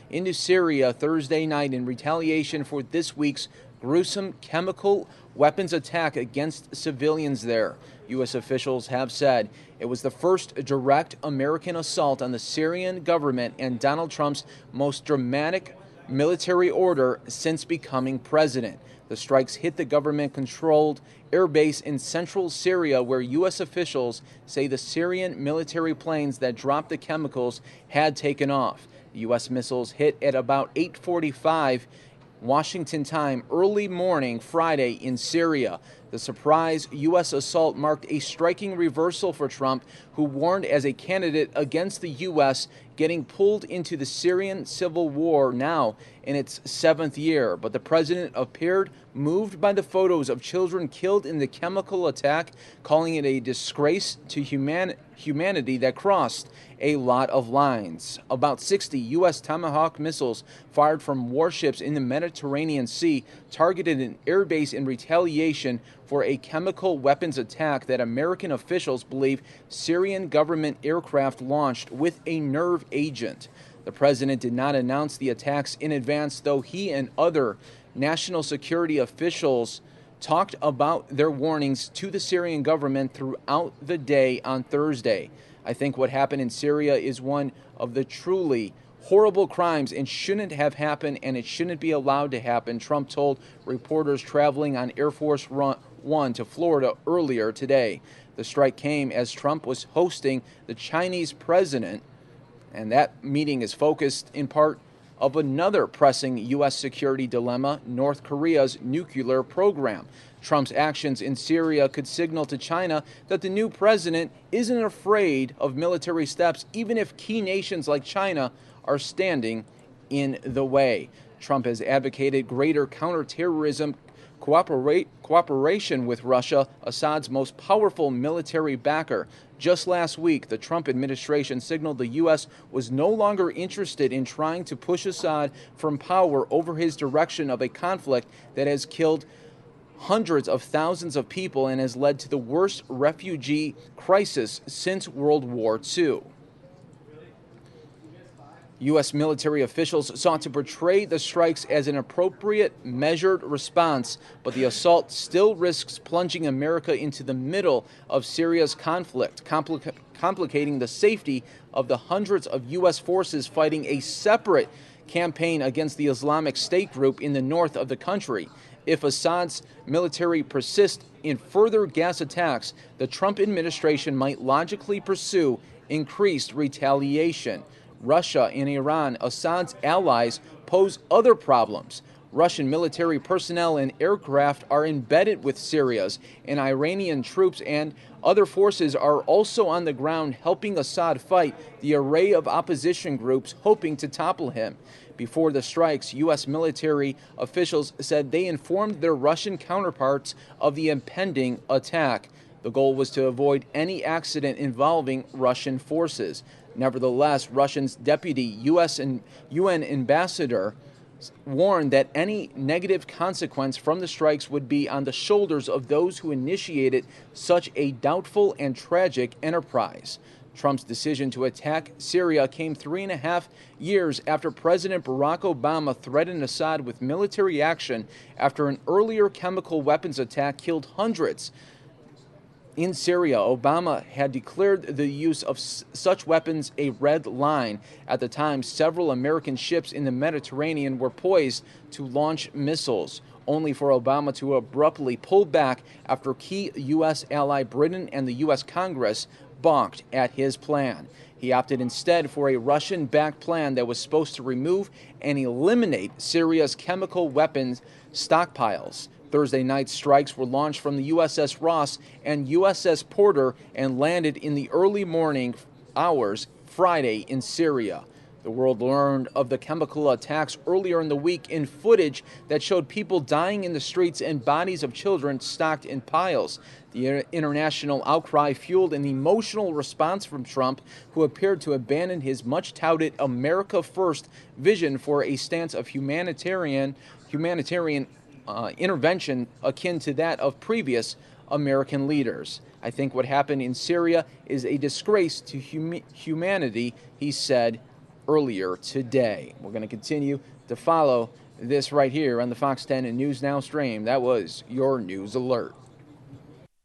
into Syria Thursday night in retaliation for this week's gruesome chemical weapons attack against civilians there. U.S. officials have said it was the first direct American assault on the Syrian government and Donald Trump's most dramatic military order since becoming president. The strikes hit the government-controlled airbase in central Syria, where U.S. officials say the Syrian military planes that dropped the chemicals had taken off. The U.S. missiles hit at about 8:45 Washington time early morning Friday in Syria. The surprise U.S. assault marked a striking reversal for Trump, who warned as a candidate against the U.S. getting pulled into the Syrian civil war now in its 7th year. But the president appeared moved by the photos of children killed in the chemical attack, calling it a disgrace to humanity that crossed a lot of lines. About 60 U.S. Tomahawk missiles fired from warships in the Mediterranean Sea targeted an airbase in retaliation for a chemical weapons attack that American officials believe Syrian government aircraft launched with a nerve agent. The president did not announce the attacks in advance, though he and other national security officials talked about their warnings to the Syrian government throughout the day on Thursday. I think what happened in Syria is one of the truly horrible crimes and shouldn't have happened, and it shouldn't be allowed to happen, Trump told reporters traveling on Air Force One to Florida earlier today. The strike came as Trump was hosting the Chinese president, and that meeting is focused in part of another pressing U.S. security dilemma, North Korea's nuclear program. Trump's actions in Syria could signal to China that the new president isn't afraid of military steps, even if key nations like China are standing in the way. Trump has advocated greater counterterrorism cooperation with Russia, Assad's most powerful military backer. Just last week, the Trump administration signaled the U.S. was no longer interested in trying to push Assad from power over his direction of a conflict that has killed hundreds of thousands of people and has led to the worst refugee crisis since World War II. U.S. military officials sought to portray the strikes as an appropriate, measured response, but the assault still risks plunging America into the middle of Syria's conflict, complicating the safety of the hundreds of U.S. forces fighting a separate campaign against the Islamic State group in the north of the country. If Assad's military persists in further gas attacks, the Trump administration might logically pursue increased retaliation. Russia and Iran, Assad's allies, pose other problems. Russian military personnel and aircraft are embedded with Syria's, and Iranian troops and other forces are also on the ground helping Assad fight the array of opposition groups hoping to topple him. Before the strikes, U.S. military officials said they informed their Russian counterparts of the impending attack. The goal was to avoid any accident involving Russian forces. Nevertheless, Russia's deputy U.S. and UN ambassador warned that any negative consequence from the strikes would be on the shoulders of those who initiated such a doubtful and tragic enterprise. Trump's decision to attack Syria came 3.5 years after President Barack Obama threatened Assad with military action after an earlier chemical weapons attack killed hundreds. In Syria, Obama had declared the use of such weapons a red line. At the time, several American ships in the Mediterranean were poised to launch missiles, only for Obama to abruptly pull back after key U.S. ally Britain and the U.S. Congress balked at his plan. He opted instead for a Russian-backed plan that was supposed to remove and eliminate Syria's chemical weapons stockpiles. Thursday night strikes were launched from the USS Ross and USS Porter and landed in the early morning hours Friday in Syria. The world learned of the chemical attacks earlier in the week in footage that showed people dying in the streets and bodies of children stacked in piles. The international outcry fueled an emotional response from Trump, who appeared to abandon his much-touted America First vision for a stance of humanitarian intervention akin to that of previous American leaders. I think what happened in Syria is a disgrace to humanity, he said earlier today. We're going to continue to follow this right here on the Fox 10 News Now stream. That was your news alert.